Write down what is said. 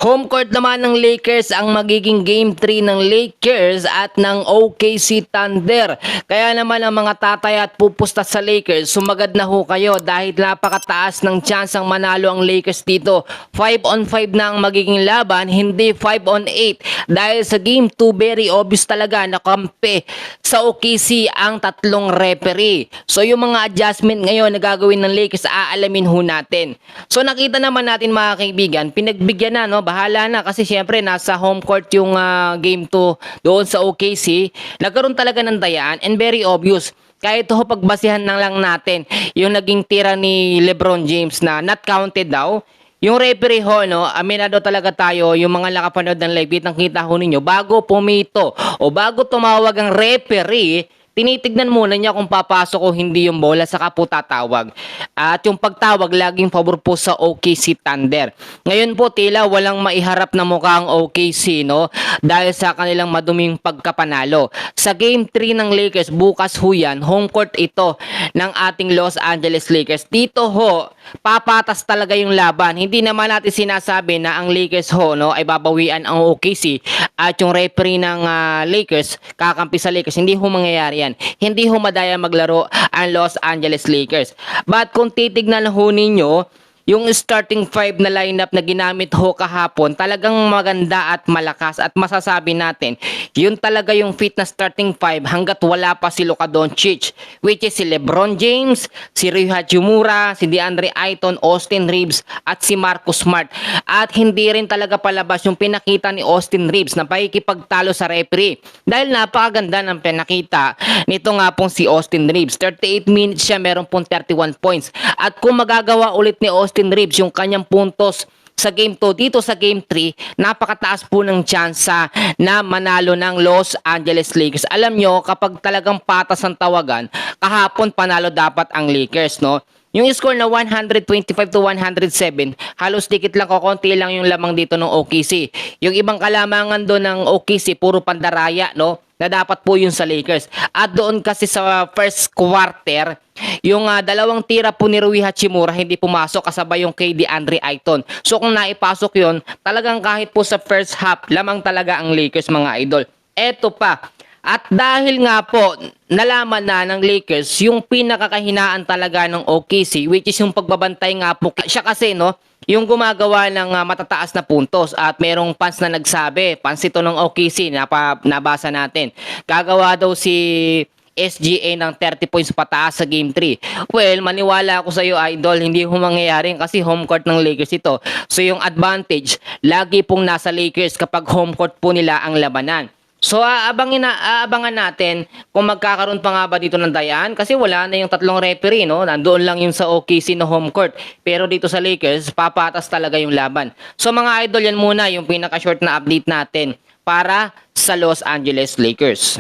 Home court naman ng Lakers ang magiging Game 3 ng Lakers at ng OKC Thunder. Kaya naman ang mga tatay at pupusta sa Lakers, sumagad na ho kayo dahil napakataas ng chance ang manalo ang Lakers dito. 5-on-5 na ang magiging laban, hindi 5-on-8. Dahil sa Game 2, very obvious talaga na kampe sa OKC ang tatlong referee. So yung mga adjustment ngayon na gagawin ng Lakers, aalamin ho natin. So nakita naman natin mga kaibigan, pinagbigyan na, no? Bahala na kasi syempre nasa home court yung Game 2 doon sa OKC. Nagkaroon talaga ng dayaan and very obvious. Kahit ho pagbasihan na lang natin yung naging tira ni LeBron James na not counted daw. Yung referee ho, no, aminado talaga tayo, yung mga nakapanood ng live, kitang-kita ho ninyo, bago pumito o bago tumawag ang referee, tinitignan muna niya kung papasok o hindi yung bola, saka po tatawag. At yung pagtawag, laging pabor po sa OKC Thunder. Ngayon po, tila walang maiharap na mukha ang OKC, no? Dahil sa kanilang maduming pagkapanalo. Sa Game 3 ng Lakers, bukas ho yan, home court ito ng ating Los Angeles Lakers. Dito ho, papatas talaga yung laban. Hindi naman natin sinasabi na ang Lakers ho, no, ay babawian ang OKC at yung referee ng Lakers, kakampi sa Lakers. Hindi ho mangyayari yan. Hindi ho madaya maglaro ang Los Angeles Lakers. But kung titignan ho ninyo, yung starting 5 na lineup na ginamit ho kahapon, talagang maganda at malakas at masasabi natin, yun talaga yung fit na starting 5 hanggat wala pa si Luka Doncic, which is si LeBron James, si Rui Hachimura, si DeAndre Ayton, Austin Reeves at si Marcus Smart. At hindi rin talaga palabas yung pinakita ni Austin Reeves na pakikipagtalo sa referee. Dahil napakaganda ng pinakita nito nga pong si Austin Reeves. 38 minutes siya, meron pong 31 points. At kung magagawa ulit ni Austin Reeves yung kanyang puntos sa Game 2, dito sa Game 3, napakataas po ng tsansa na manalo ng Los Angeles Lakers. Alam nyo, kapag talagang patas ang tawagan, kahapon panalo dapat ang Lakers, no? Yung score na 125-107, halos dikit lang, konti lang yung lamang dito ng OKC. Yung ibang kalamangan doon ng OKC, puro pandaraya, no? Na dapat po yun sa Lakers. At doon kasi sa first quarter, yung dalawang tira po ni Rui Hachimura hindi pumasok kasabay yung kay DeAndre Ayton. So kung naipasok yun, talagang kahit po sa first half, lamang talaga ang Lakers mga idol. Eto pa. At dahil nga po, nalaman na ng Lakers yung pinakakahinaan talaga ng OKC, which is yung pagbabantay nga po. Siya kasi, no, yung gumagawa ng matataas na puntos at merong fans na nagsabi, fans ito ng OKC, nabasa natin, gagawa daw si SGA ng 30 points pataas sa Game 3. Well, maniwala ako sa iyo, idol, hindi ho mangyayari kasi home court ng Lakers ito. So yung advantage, lagi pong nasa Lakers kapag home court po nila ang labanan. So aabangan natin kung magkakaroon pa nga ba dito ng dayaan kasi wala na yung tatlong referee, no? Nandoon lang yung sa OKC na home court. Pero dito sa Lakers, papatas talaga yung laban. So mga idol, yan muna yung pinaka-short na update natin para sa Los Angeles Lakers.